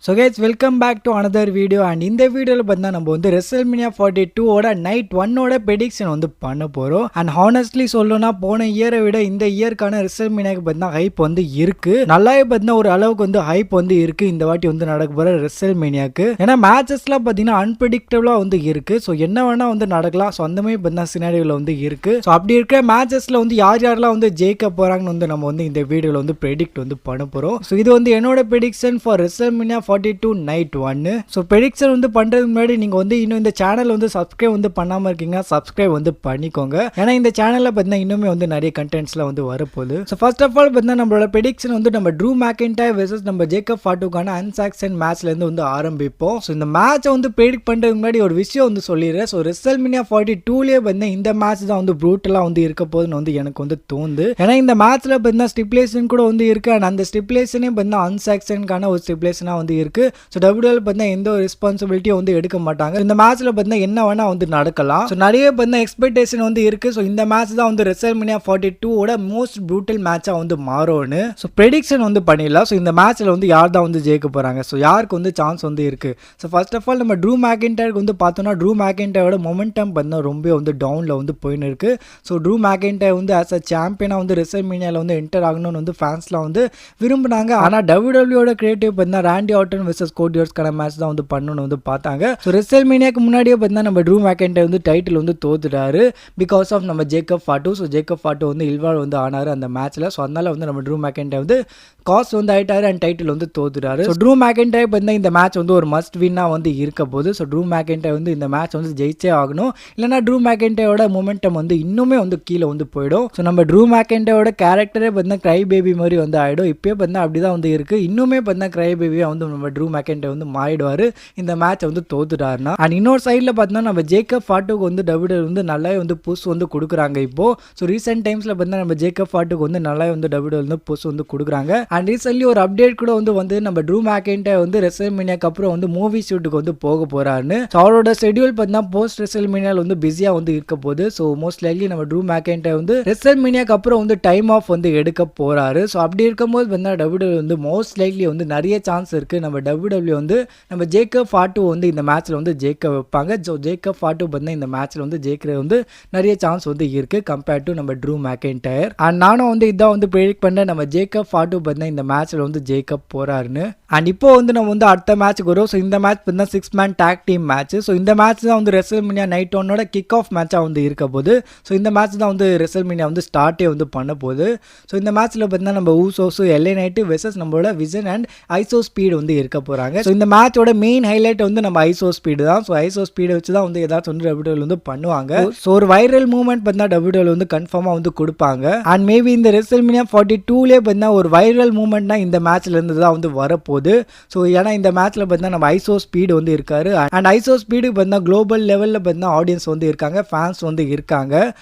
So guys, welcome back to another video and in the video பார்த்தா நம்ம வந்து WrestleMania 42 ஓட நைட் 1 ஓட prediction வந்து பண்ண போறோம். And honestly சொல்லணும்னா போன இயரை விட இந்த இயர்க்கான WrestleManiaக்கு பார்த்தா ஹைப் வந்து இருக்கு. நல்லாவே பார்த்தா ஒரு அளவுக்கு வந்து ஹைப் வந்து இருக்கு இந்த வாட்டி வந்து நடக்க போற WrestleManiaக்கு. ஏன்னா மேட்சஸ்லாம் பார்த்தீங்கன்னா அன்பிரடிக்டபிளா வந்து இருக்கு. ஸோ என்ன வேணா வந்து நடக்கலாம். ஸோ அந்த மாதிரி பார்த்தா சினாரியோல வந்து இருக்கு. ஸோ அப்படி இருக்கிற மேட்சஸ்ல வந்து யாரெல்லாம் வந்து ஜெயிக்க போறாங்கன்னு வந்து நம்ம வந்து இந்த வீடியோல வந்து ப்ரெடிக்ட் வந்து பண்ண போறோம். ஸோ இது வந்து என்னோட prediction for WrestleMania 42 night 1. So prediction வந்து பண்றதுக்கு முன்னாடி நீங்க வந்து இன்னும் இந்த சேனல் வந்து சப்ஸ்கிரைப் வந்து பண்ணாம இருக்கீங்கன்னா சப்ஸ்கிரைப் வந்து பண்ணிக்கோங்க. ஏன்னா இந்த சேனல்ல பார்த்தீங்கன்னா இன்னுமே வந்து நிறைய கண்டென்ட்ஸ்லாம் வந்து வரப்போகுது. ஸோ ஃபர்ஸ்ட் ஆஃப் ஆல் பார்த்தீங்கன்னா நம்மளோட ப்ரெடிக்ஷன் வந்து நம்ம ட்ரூ மேக்கின்டையர் வெர்சஸ் நம்ம ஜேக்கப் ஃபாட்டுக்கான அன்சாக்சன் மேட்ச்ல இருந்து வந்து ஆரம்பிப்போம். ஸோ இந்த மேட்சை வந்து ப்ரெடிக்ட் பண்றதுக்கு முன்னாடி ஒரு விஷயம் வந்து சொல்லிடுறேன். ஸோ WrestleMania 42லயே பார்த்தீங்கன்னா இந்த மேட்ச் தான் வந்து ப்ரூட்டலா வந்து இருக்க போகுதுன்னு வந்து எனக்கு வந்து தோணுது. ஏன்னா இந்த மேட்ச்ல பார்த்தீங்கன்னா ஸ்டிப்புலேஷன் கூட வந்து இருக்கு. அண்ட் அந்த ஸ்டிப்புலேஷனே பார்த்தீங்கன்னா அன்சாக்சனுக்கான ஒரு ஸ்டிப்புலேஷனா வந்து இருக்கு. ஸோ WWE பார்த்தீங்கன்னா எந்த ஒரு ரெஸ்பான்சிபிலிட்டியும் வந்து எடுக்க மாட்டாங்க. இந்த மேட்ச்ல பார்த்தீங்கன்னா என்ன வேணா வந்து நடக்கலாம். ஸோ நிறைய பார்த்தீங்கன்னா எக்ஸ்பெக்டேஷன் வந்து இருக்கு. ஸோ இந்த மேட்ச் தான் வந்து WrestleMania 42 ஓட மோஸ்ட் ப்ரூட்டல் மேட்சா வந்து மாறும்னு ஸோ ப்ரெடிக்ஷன் வந்து பண்ணிடலாம். ஸோ இந்த மேட்ச்ல வந்து யார் தான் வந்து ஜெயிக்க போறாங்க, ஸோ யாருக்கு வந்து சான்ஸ் வந்து இருக்கு. ஸோ ஃபர்ஸ்ட் ஆஃப் ஆல் நம்ம ட்ரூ மேக்கின்டையருக்கு வந்து பார்த்தோம்னா ட்ரூ மேக்கின்டையரோட மொமெண்டம் பார்த்தீங்கன்னா ரொம்ப வந்து டவுன்ல வந்து போயின்னு இருக்கு. ஸோ ட்ரூ மேக்கின்டையர் வந்து ஆஸ் அ சாம்பியனா வந்து WrestleManiaல வந்து என்டர் ஆகணும்னு வந்து ஃபேன்ஸ்லாம் வந்து விரும்பினாங்க. ஆனால் WWE கிரியேட்டிவ் பார்த்தீங்கன்னா ராண்டி ஆர்டன் வெர்சஸ் கோடி ரோட்ஸ்க்கான மேட்ச் தான் வந்து பண்ணணும்னு வந்து பார்த்தாங்க. ஸோ WrestleManiaக்கு முன்னாடியே பார்த்தீங்கன்னா நம்ம ட்ரூ மேக்கின்டையர் வந்து டைட்டில் வந்து தோத்துட்டாரு பிகாஸ் ஆஃப் நம்ம Jacob Fatu. So Jacob Fatu வந்து இல்வால்வ் வந்து ஆனாரு அந்த மேட்ச்ல. ஸோ அதனால வந்து நம்ம ட்ரூ மேக்கின்டையர் வந்து காஸ் வந்து ஆயிட்டாரு அண்ட் டைட்டில் வந்து தோத்துட்டாரு. ஸோ ட்ரூ மேக்கின்டையர் பார்த்தீங்கன்னா இந்த மேட்ச் வந்து ஒரு மஸ்ட் வின்னா வந்து இருக்க போது. ஸோ ட்ரூ மேக்கின்டையர் வந்து இந்த மேட்ச் வந்து ஜெயிச்சே ஆகணும். இல்லைனா ட்ரூ மேக்கின்டையரோட மொமெண்டம் வந்து இன்னுமே வந்து கீழே வந்து போயிடும். ஸோ நம்ம ட்ரூ மேக்கின்டையரோட கேரக்டரே பார்த்தீங்கன்னா கிரை பேபி மாதிரி வந்து ஆயிடும். இப்பயே பார்த்தீங்கன்னா அப்படிதான் வந்து இருக்கு. இன்னுமே பார்த்தீங்கன்னா கிரை பேபியா வந்து நம்ம ட்ரூ மேக்கின்டையர் வந்து மாறிடுவாரு இந்த மேட்ச் வந்து தோத்துட்டாருன்னா. அண்ட் இன்னொரு சைடில் பார்த்தீங்கன்னா நம்ம ஜேக்கப் ஃபாட்டுக்கு வந்து WWE வந்து நல்லாவே வந்து புஷ் வந்து கொடுக்குறாங்க இப்போ. ஸோ ரீசெண்ட் டைம்ஸ்ல பார்த்தீங்கன்னா நம்ம ஜேக்கப் ஃபாட்டுக்கு வந்து நல்லாவே வந்து WWE வந்து புஷ் வந்து கொடுக்குறாங்க. அண்ட் ரீசென்ட்லி ஒரு அப்டேட் கூட வந்து நம்ம ட்ரூ மேக்கின்டையர் வந்து WrestleManiaக்கு அப்புறம் வந்து மூவி ஷூட்டுக்கு வந்து போக போறாருன்னு. ஸோ அவரோட ஷெட்யூல் பார்த்தீங்கன்னா போஸ்ட் WrestleManiaல வந்து பிஸியா வந்து இருக்க போகுது. ஸோ மோஸ்ட் லைக்லி நம்ம ட்ரூ மேக்கின்டையர் வந்து WrestleManiaக்கு அப்புறம் வந்து டைம் ஆஃப் வந்து எடுக்க போறாரு. ஸோ அப்படி இருக்கும்போது பார்த்தீங்கன்னா WWE வந்து மோஸ்ட் லைக்லி வந்து நிறைய சான்ஸ் இருக்கு நம்ம WWE வந்து நம்ம ஜேக்கப் ஃபாட்டு வந்து இந்த மேட்ச்ல வந்து ஜெயிக்க வைப்பாங்க. ஸோ ஜேக்கப் ஃபாட்டு பார்த்தீங்கன்னா இந்த மேட்ச்ல வந்து ஜெயிக்கிறது வந்து நிறைய சான்ஸ் வந்து இருக்கு கம்பேர்ட் டு நம்ம ட்ரூ மேக்கின்டையர். அண்ட் நானும் வந்து இதான் வந்து ப்ரெடிக்ட் பண்ணேன் நம்ம ஜேக்கப் ஃபாட்டு பார்த்தீங்கன்னா இந்த மேட்ச்ல வந்து ஜெயிக்க போறாருன்னு. அண்ட் இப்போ வந்து நம்ம வந்து அடுத்த மேட்ச்க்கு வரும். ஸோ இந்த மேட்ச் பார்த்தீங்கன்னா 6 man tag team match. So இந்த மேட்ச் தான் வந்து WrestleMania நைட் 1ஓட கிக் ஆஃப் மேட்சா வந்து இருக்க போது. ஸோ இந்த மேட்ச் தான் வந்து WrestleMania வந்து ஸ்டார்ட்டே வந்து பண்ண போகுது. ஸோ இந்த மேட்ச்ல பார்த்தீங்கன்னா நம்ம ஊசோஸ் LA நைட் வெர்சஸ் நம்மளோட விசன் அண்ட் ஐசோ ஸ்பீட் வந்து இருக்க போறாங்க. ஸோ இந்த மேட்சோட மெயின் ஹைலைட் வந்து நம்ம ஐசோ ஸ்பீடு தான். ஸோ ஐசோ ஸ்பீடை வச்சு தான் வந்து ஏதாச்சும் வந்து WWE வந்து பண்ணுவாங்க. ஸோ ஒரு வைரல் மூவ்மெண்ட் பார்த்தீங்கன்னா WWE வந்து கன்ஃபார்மா வந்து கொடுப்பாங்க. அண்ட் மேபி இந்த WrestleMania 42லயே பார்த்தீங்கன்னா ஒரு வைரல் மூவ்மெண்ட்னா இந்த மேட்ச்ல இருந்து தான் வந்து வரப்போகுது. ஸோ ஏன்னா இந்த மேட்ச்ல பார்த்தீங்கன்னா நம்ம ஐசோ ஸ்பீடு வந்து இருக்காரு. அண்ட் ஐசோ ஸ்பீடு பார்த்தீங்கன்னா குளோபல் லெவலில் பார்த்தீங்கன்னா ஆடியன்ஸ் வந்து இருக்காங்க, ஃபேன்ஸ் வந்து இருக்காங்க.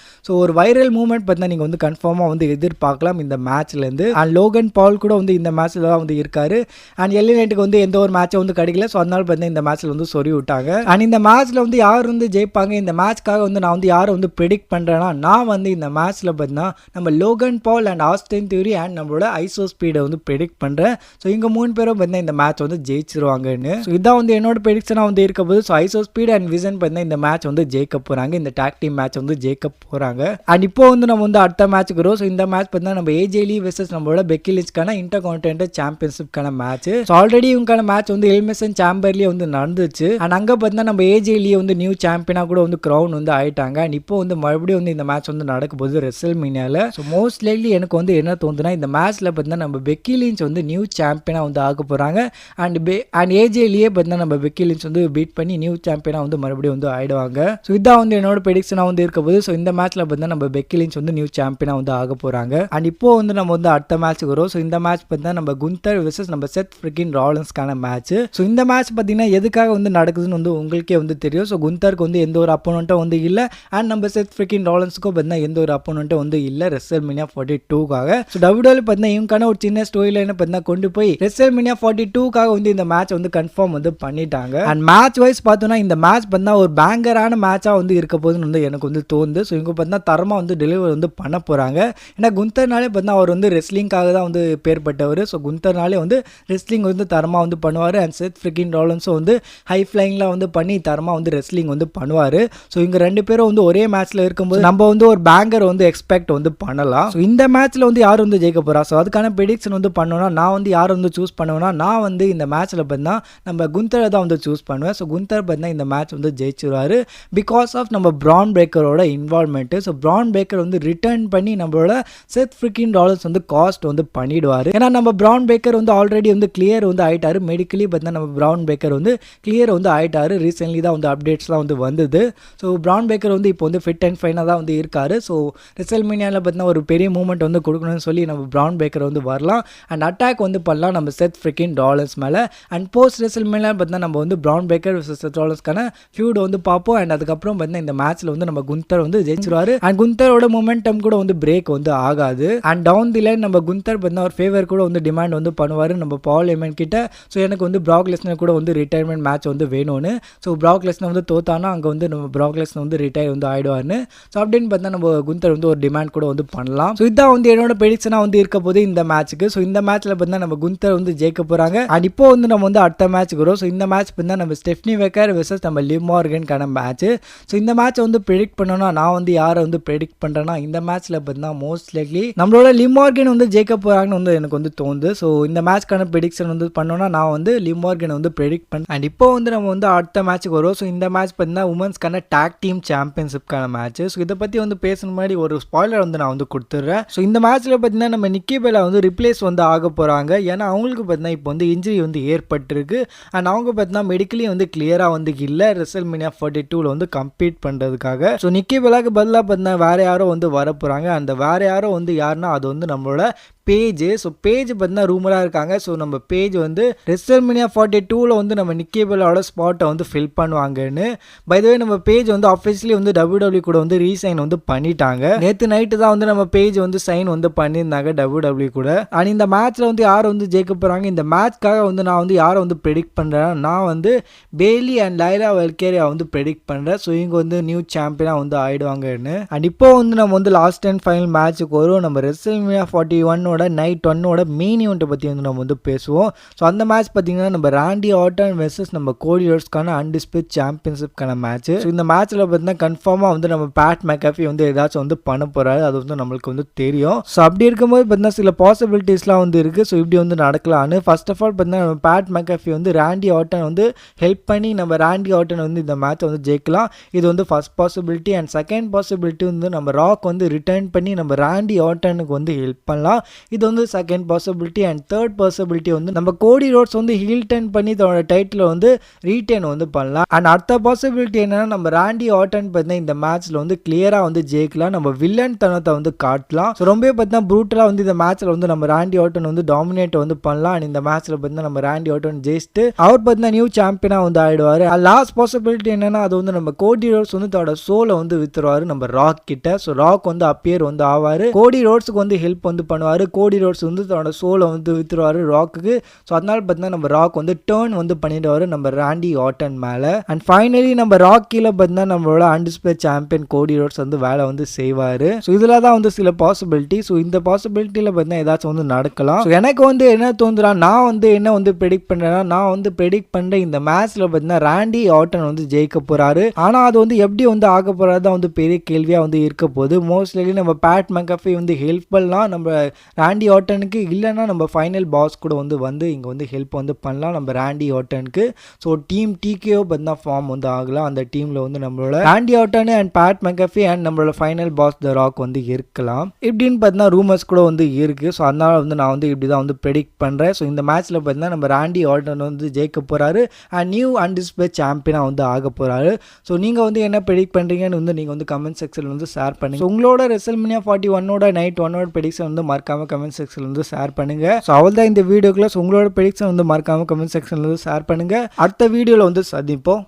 ஸோ ஒரு வைரல் மூவ்மெண்ட் பார்த்தீங்கன்னா நீங்கள் வந்து கன்ஃபார்மாக வந்து எதிர்பார்க்கலாம் இந்த மேட்ச்லேருந்து. அண்ட் லோகன் பால் கூட வந்து இந்த மேட்ச்ல தான் வந்து இருக்காரு. அண்ட் LA நைட்டுக்கு வந்து எந்த ஒரு மேட்சை வந்து கிடைக்கல. ஸோ அதனால பார்த்தீங்கன்னா இந்த மேட்ச்ல வந்து சொறி விட்டாங்க. அண்ட் இந்த மேட்ச்ல வந்து யார் வந்து ஜெயிப்பாங்க இந்த மேட்ச்க்காக வந்து நான் வந்து யாரை வந்து ப்ரெடிக்ட் பண்றேன்னா நான் வந்து இந்த மேட்ச்ல பார்த்தீங்கன்னா நம்ம Logan ball and Austin theory and நம்மளோட ஐசோ ஸ்பீடை வந்து ப்ரெடிக்ட் பண்றேன். ஸோ இங்க 3 பேரும் பார்த்தீங்கன்னா இந்த மேட்ச் வந்து ஜெயிச்சிருவாங்கன்னு. ஸோ இதான் வந்து என்னோட ப்ரெடிக்ஷனா வந்து இருக்க போது. So iso speed and vision பார்த்தீங்கன்னா இந்த மேட்ச் வந்து ஜெயிக்க போறாங்க. இந்த டாக் டீம் மேட்ச் வந்து ஜெயிக்க போறாங்க. அண்ட் இப்போ வந்து நம்ம வந்து அடுத்த மேட்ச்க்கு வரும். ஸோ இந்த மேட்ச் பார்த்தீங்கன்னா நம்ம AJ Lee வெர்சஸ் நம்மளோட பெக்கி லிஞ்ச்க்கான இன்டர்கான்டினென்டல் சாம்பியன்ஷிப்கான மேட்ச். ஸோ ஆல்ரெடி இவங்களுக்கான மேட்ச் வந்து எலிமினேஷன் சாம்பர்லயே வந்து நடந்துச்சு. அண்ட் அங்க பார்த்தீங்கன்னா நம்ம AJ Lee வந்து நியூ சாம்பியனா கூட வந்து கிரவுன் வந்து ஆயிட்டாங்க. அண்ட் இப்போ வந்து மறுபடியும் வந்து இந்த மேட்ச் வந்து நடக்க போகுது WrestleManiaல. ஸோ மோஸ்ட் லைக்லி எனக்கு வந்து என்ன தோணுதுன்னா இந்த மேட்ச்ல பார்த்தீங்கன்னா நம்ம பெக்கி லிஞ்ச் வந்து நியூ சாம்பியனா வந்து ஆக போறாங்க. அண்ட் AJ Lee பார்த்தீங்கன்னா நம்ம பெக்கி லிஞ்ச் வந்து பீட் பண்ணி நியூ சாம்பியனா வந்து மறுபடியும் வந்து ஆயிடுவாங்க. ஸோ இதான் வந்து என்னோட ப்ரெடிக்ஷனா வந்து இருக்க போது. ஸோ இந்த மேட்ச்ல பார்த்தீங்கன்னா நம்ம பெக்கி லிஞ்ச் வந்து நியூ சாம்பியனா வந்து ஆக போறாங்க. அண்ட் இப்போ வந்து நம்ம வந்து அடுத்த மேட்ச்க்கு வரும். ஸோ இந்த மேட்ச் பார்த்தீங்கன்னா நம்ம குந்தர் வெர்சஸ் நம்ம செத் ஃப்ரிக்கின் ராலின்ஸ்க்கான மேட்ச். ஸோ இந்த மேட்ச் பார்த்தீங்கன்னா எதுக்காக வந்து நடக்குதுன்னு வந்து உங்களுக்கே வந்து தெரியும். ஸோ குந்தருக்கு வந்து எந்த ஒரு அப்போனண்ட்டும் வந்து இல்லை. அண்ட் நம்ம செத் ஃப்ரிக்கின் ராலின்ஸ்க்கும் பார்த்தீங்கன்னா எந்த ஒரு அப்போனண்ட்டும் வந்து இல்லை WrestleMania 42க்காக. ஸோ WWE பார்த்தீங்கன்னா இவங்களுக்கான ஒரு சின்ன ரெசல்மேனியா ஸ்டோரி லைனை பார்த்தீங்கன்னா கொண்டு போய் ரெசல்மேனியா 42க்காக வந்து இந்த மேட்ச் வந்து கன்ஃபார்ம் வந்து பண்ணிட்டாங்க. அண்ட் மேட்ச் வைஸ் பார்த்தோம்னா இந்த மேட்ச் பார்த்தா ஒரு பேங்கரான மேட்சாக வந்து இருக்க போதுன்னு வந்து எனக்கு வந்து தோணுது. ஸோ இவங்க பார்த்தா தரமாக வந்து டெலிவரி வந்து பண்ண போகிறாங்க. ஏன்னா குந்தர்னாலே பார்த்தா அவர் வந்து ரெஸ்லிங்காக தான் வந்து பேர் பட்டவர். ஸோ குந்தர்னாலே வந்து ரெஸ்லிங் வந்து தரமாக வந்து பண்ணுவார். அண்ட் செத் ஃப்ரிக்கின் ராலின்ஸும் வந்து ஹை ஃப்ளைங்லாம் வந்து பண்ணி தரமாக வந்து ரெஸ்லிங் வந்து பண்ணுவார். ஸோ இவங்க ரெண்டு பேரும் வந்து ஒரே மேட்ச்சில் இருக்கும்போது நம்ம வந்து ஒரு பேங்கர் வந்து எக்ஸ்பெக்ட் வந்து பண்ணலாம். ஸோ இந்த மேட்ச்சில் வந்து யார் வந்து ஜெயிக்க போகிறா, ஸோ அதுக்கான ப்ரெடிக்ஷன் வந்து பண்ணோன்னா நான் வந்து யார் வந்து சூஸ் பண்ணுவேன்னா நான் வந்து இந்த மேட்ச்சில் பார்த்தா நம்ம குந்தரை தான் வந்து சூஸ் பண்ணுவேன். ஸோ குந்தர் பார்த்தா இந்த மேட்ச் வந்து ஜெயிச்சிருவார் பிகாஸ் ஆஃப் நம்ம பிரான் பிரேக்கரோட இன்வால்மெண்ட்டு. ஸோ பிரான் பிரேக்கர் வந்து ரிட்டர்ன் பண்ணி நம்மளோட செத் ஃப்ரிக்கின் ராலின்ஸ் வந்து காஸ்ட் வந்து பண்ணிடுவார். ஏன்னா நம்ம பிரான் பிரேக்கர் வந்து ஆல்ரெடி வந்து கிளியர் வந்து ஆகிட்டாரு. மெடிக்கலி பார்த்தா நம்ம பிரான் பிரேக்கர் வந்து கிளியர் வந்து ஆகிட்டாரு. ரீசென்ட்லி தான் வந்து அப்டேட்ஸ்லாம் வந்து வந்தது. ஸோ பிரான் பிரேக்கர் வந்து இப்போ வந்து ஃபிட் அண்ட் ஃபைனாக தான் வந்து இருக்காரு. ஸோ ரெசல்மேனியாவில் பார்த்தீங்கன்னா ஒரு பெரிய மூமெண்ட் வந்து கொடுக்கணும்னு சொல்லி நம்ம பிரான் பிரேக்கர் வந்து வரலாம் அண்ட் அட்டாக் வந்து பண்ணலாம் நம்ம செத் ஃப்ரிக்கின் ராலின்ஸ் மேலே. அண்ட் போஸ்ட் ரெசல்மேனியா பார்த்தீங்கன்னா நம்ம வந்து பிரான் பிரேக்கர் செத் ராலின்ஸ்க்கான ஃபியூட் வந்து பார்ப்போம். அண்ட் அதுக்கப்புறம் பார்த்தீங்கன்னா இந்த மேட்ச்சில் வந்து நம்ம குந்தர் வந்து ஜெயிச்சிருவாரு. அண்ட் குந்தரோட மொமெண்டம் கூட வந்து பிரேக் வந்து ஆகாது. அண்ட் டவுன் தி லைன் நம்ம குந்தர் பார்த்தீங்கன்னா ஒரு ஃபேவர் கூட வந்து டிமாண்ட் வந்து பண்ணுவார் நம்ம பால் ஹெமன் கிட்ட. ஸோ எனக்கு வந்து பிராக் லெஸ்னர் கூட வந்து ரிட்டையர்மெண்ட் மேட்ச் வந்து வேணும்னு. ஸோ பிராக் லெஸ்னர் வந்து தோத்தானா அங்கே வந்து நம்ம பிராக் லெஸ்னர் வந்து ரிட்டையர் வந்து ஆயிடுவார்னு. ஸோ அப்படின்னு பார்த்தா நம்ம குந்தர் வந்து ஒரு டிமாண்ட் கூட வந்து பண்ணலாம். ஸோ இதான் வந்து என்னோட ப்ரெடிக்ஷனாக வந்து இருக்க போது இந்த மேட்ச்சுக்கு. ஸோ இந்த மேட்ச்சில் பார்த்தீங்கன்னா நம்ம குந்தர் வந்து ஜெயிக்க போகிறாங்க. அண்ட் இப்போ வந்து நம்ம வந்து அடுத்த மேட்ச் வரும். ஸோ இந்த மேட்ச் பார்த்தா நம்ம ஸ்டெஃப்னி வெக்கர் வெர்சஸ் நம்ம லிவ் மார்கனுக்கான மேட்ச். ஸோ இந்த மேட்சை வந்து ப்ரெடிக்ட் பண்ணோன்னா நான் வந்து யாரை வந்து ப்ரெடிக்ட் பண்ணுறேன்னா இந்த மேட்ச்சில் பார்த்தீங்கன்னா மோஸ்ட் லைக்லி நம்மளோட லிவ் மார்கன் வந்து ஜெயிக்க போகிறாங்கன்னு வந்து எனக்கு வந்து தோணுது. ஸோ இந்த மேட்ச்க்கான ப்ரெடிக்ஷன் வந்து பண்ணோன்னா நான் வந்து லிவ் மார்கனை வந்து ப்ரெடிக்ட் பண்ணேன். அண்ட் இப்போ வந்து நம்ம வந்து அடுத்த மேட்ச்சுக்கு வரும். ஸோ இந்த மேட்ச் பார்த்தீங்கன்னா உமன்ஸ்க்கான டாக் டீம் சாம்பியன்ஷிப்கான மேட்ச். ஸோ இதை பற்றி வந்து பேசணும் முன்னாடி ஒரு ஸ்பாய்லர் வந்து நான் வந்து கொடுத்துட்றேன். ஸோ இந்த மேட்ச்சில் பார்த்தீங்கன்னா நம்ம நிக்கி பெல்லா வந்து ரிப்ளேஸ் வந்து ஆக போகிறாங்க. ஏன்னா அவங்களுக்கு பார்த்தீங்கன்னா இப்போ வந்து இன்ஜுரி வந்து ஏற்பட்டிருக்கு. அண்ட் அவங்க பார்த்தீங்கன்னா மெடிக்கலி வந்து கிளியராக வந்து இல்லை ரெசல்மேனியா 42ல் வந்து கம்பீட் பண்ணுறதுக்காக. ஸோ நிக்கி பெல்லாக்கு பதிலாக பார்த்தீங்கன்னா வேறு யாரோ வந்து வர போகிறாங்க. அந்த வேறு யாரோ வந்து யாருன்னா அது வந்து நம்மளோட பேஜ். ஸோ பேஜ் பார்த்தீங்கன்னா ரூமராக இருக்காங்க. ஸோ நம்ம பேஜ் வந்து ரெசல்மேனியா 42ல் வந்து நம்ம நிக்கி பெல்லாவோட ஸ்பாட்டை வந்து ஃபில் பண்ணுவாங்கன்னு. பை த வே நம்ம பேஜ் வந்து அஃபிஷியலி வந்து WWE கூட வந்து ரீசைன் வந்து பண்ணிட்டாங்க. நேற்று நைட்டு தான் வந்து நம்ம பேஜ் வந்து சைன் வந்து பண்ணியிருந்தாங்க WWE கூட. அண்ட் இந்த மேட்ச்சில் வந்து யார் வந்து ஜெயிக்க போகிறாங்க, இந்த மேட்ச்க்காக வந்து நான் வந்து யாரை வந்து ப்ரெடிக்ட் பண்ணுறேன், நான் வந்து பேலி அண்ட் லைலா வெல்கேரியா வந்து ப்ரெடிக்ட் பண்ணுறேன். ஸோ இவங்க வந்து நியூ சாம்பியனாக வந்து ஆயிடுவாங்கன்னு. அண்ட் இப்போ வந்து நம்ம வந்து லாஸ்ட் அண்ட் ஃபைனல் மேட்ச்சுக்கு வரும். நம்ம ரெசல்மேனியா 41 நைட் 1 மெயின் ஈவெண்ட்டை பற்றி வந்து நம்ம வந்து பேசுவோம். ஸோ அந்த மேட்ச் பார்த்தீங்கன்னா நம்ம ராண்டி ஆர்டன் வெர்சஸ் நம்ம கோடி ரோட்ஸ்க்கான அன்டிஸ்பியூட் சாம்பியன்ஷிப்கான மேட்ச். ஸோ இந்த மேட்ச்சில் பார்த்தீங்கன்னா கன்ஃபார்மாக வந்து நம்ம பேட் மெக்காஃபி வந்து ஏதாச்சும் வந்து பண்ண போகிறாரு. அது வந்து நம்மளுக்கு வந்து தெரியும். ஸோ அப்படி இருக்கும்போது பார்த்தீங்கன்னா சில பாசிபிலிட்டிஸ்லாம் வந்து இருக்குது. ஸோ இப்படி வந்து நடக்கலான்னு ஃபர்ஸ்ட் ஆஃப் ஆல் பார்த்தீங்கன்னா நம்ம பேட் மெக்காஃபி வந்து ராண்டி ஆர்டன் வந்து ஹெல்ப் பண்ணி நம்ம ராண்டி ஆர்டன் வந்து இந்த மேட்சை வந்து ஜெயிக்கலாம். இது வந்து first possibility. And second possibility வந்து நம்ம ராக் வந்து ரிட்டர்ன் பண்ணி நம்ம ராண்டி ஆர்டனுக்கு வந்து ஹெல்ப் பண்ணலாம். இது வந்து second possibility. And third possibility வந்து நம்ம கோடி ரோட்ஸ் வந்து ஹீல் டர்ன் பண்ணி தன்னோட டைட்டில் வந்து ரீட்டைன் வந்து பண்ணலாம். அண்ட் அடுத்த பாசிபிலிட்டி என்னன்னா நம்ம ராண்டி ஆர்டன் பார்த்தீங்கன்னா இந்த மேட்ச்ல வந்து கிளியராக வந்து ஜெயிக்கலாம். நம்ம வில்லன் தனத்தை வந்து காட்டலாம். ஸோ ரொம்ப பார்த்தீங்கன்னா ப்ரூட்டலாக வந்து இந்த மேட்ச்ல வந்து நம்ம ராண்டி ஆர்டன் வந்து டாமினேட் வந்து பண்ணலாம். அண்ட் இந்த மேட்ச்ல பார்த்தீங்கன்னா நம்ம ராண்டி ஆர்டன் ஜெயிச்சுட்டு அவர் பார்த்தீங்கன்னா நியூ சாம்பியனாக வந்து ஆயிடுவார். லாஸ்ட் பாசிபிலிட்டி என்னன்னா அது வந்து நம்ம கோடி ரோட்ஸ் வந்து தன்னோட சோலை வந்து வித்துருவாரு நம்ம ராக் கிட்ட. ஸோ ராக் வந்து அப்பியர் வந்து ஆவாரு. கோடி ரோட்ஸுக்கு வந்து ஹெல்ப் வந்து பண்ணுவாரு. கோடி ரோட்ஸ் வந்து தன்னோட சோலை வந்து வித்துருவாரு ராக்குக்கு. ஸோ அதனால பார்த்தீங்கன்னா நம்ம ராக் வந்து டேர்ன் வந்து பண்ணிடுவாரு நம்ம ராண்டி ஆர்டன் மேலே. அண்ட் ஃபைனலி நம்ம ராக் கீழே பார்த்தீங்கன்னா நம்மளோட அன்டிஸ்பிளே சாம்பியன் கோடி ரோட்ஸ் வந்து வேலை வந்து செய்வார். ஸோ இதில் தான் வந்து சில பாசிபிலிட்டி. ஸோ இந்த பாசிபிலிட்டியில் பார்த்தீங்கன்னா ஏதாச்சும் வந்து நடக்கலாம். ஸோ எனக்கு வந்து என்ன தோணுதுனா நான் வந்து என்ன வந்து ப்ரெடிக்ட் பண்ணுறேன்னா நான் வந்து ப்ரெடிக்ட் பண்ணுறேன் இந்த மேட்ச்சில் பார்த்தீங்கன்னா ராண்டி ஆர்டன் வந்து ஜெயிக்க போகிறாரு. ஆனால் அது வந்து எப்படி வந்து ஆக போகிறது தான் வந்து பெரிய கேள்வியாக வந்து இருக்க போகுது. மோஸ்ட்லி நம்ம பேட் மெக்காஃபி வந்து ஹெல்ப் பண்ணலாம் நம்ம ராண்டி ஆர்டனுக்கு. இல்லைன்னா நம்ம ஃபைனல் பாஸ் கூட வந்து இங்கே வந்து ஹெல்ப் வந்து பண்ணலாம் நம்ம ராண்டி ஆர்டனுக்கு. ஸோ டீம் டிகேஓ பார்த்தா ஃபார்ம் வந்து ஆகலாம். அந்த டீமில் வந்து நம்மளோட Randy Orton and Pat McAfee and நம்மளோட ஃபைனல் பாஸ் த ராக் வந்து இருக்கலாம். இப்படின்னு பார்த்தீங்கன்னா ரூமர்ஸ் கூட வந்து இருக்குது. ஸோ அதனால் வந்து நான் வந்து இப்படி தான் வந்து ப்ரெடிக்ட் பண்ணுறேன். ஸோ இந்த மேட்ச்சில் பார்த்தீங்கன்னா நம்ம ராண்டி ஆர்டன் வந்து ஜெயிக்க போகிறாரு அண்ட் நியூ அன்டிஸ்பிளே சாம்பியனாக வந்து ஆக போகிறாரு. ஸோ நீங்கள் வந்து என்ன ப்ரெடிக்ட் பண்ணுறீங்கன்னு வந்து நீங்கள் வந்து கமெண்ட் செக்ஷனில் வந்து ஷேர் பண்ணுங்கள். உங்களோட ரெசல்மேனியா 41 நைட் 1 ப்ரெடிக்ஷன் வந்து மறக்காம கமெண்ட் செக்ஷனில் வந்து ஷேர் பண்ணுங்க. ஸோ அவள் தான் இந்த வீடியோக்குள்ள உங்களோட ப்ரெடிக்ஷன் வந்து மறக்காம கமெண்ட் செக்ஷனில் வந்து ஷேர் பண்ணுங்க. அடுத்த வீடியோவில் வந்து சந்திப்போம்.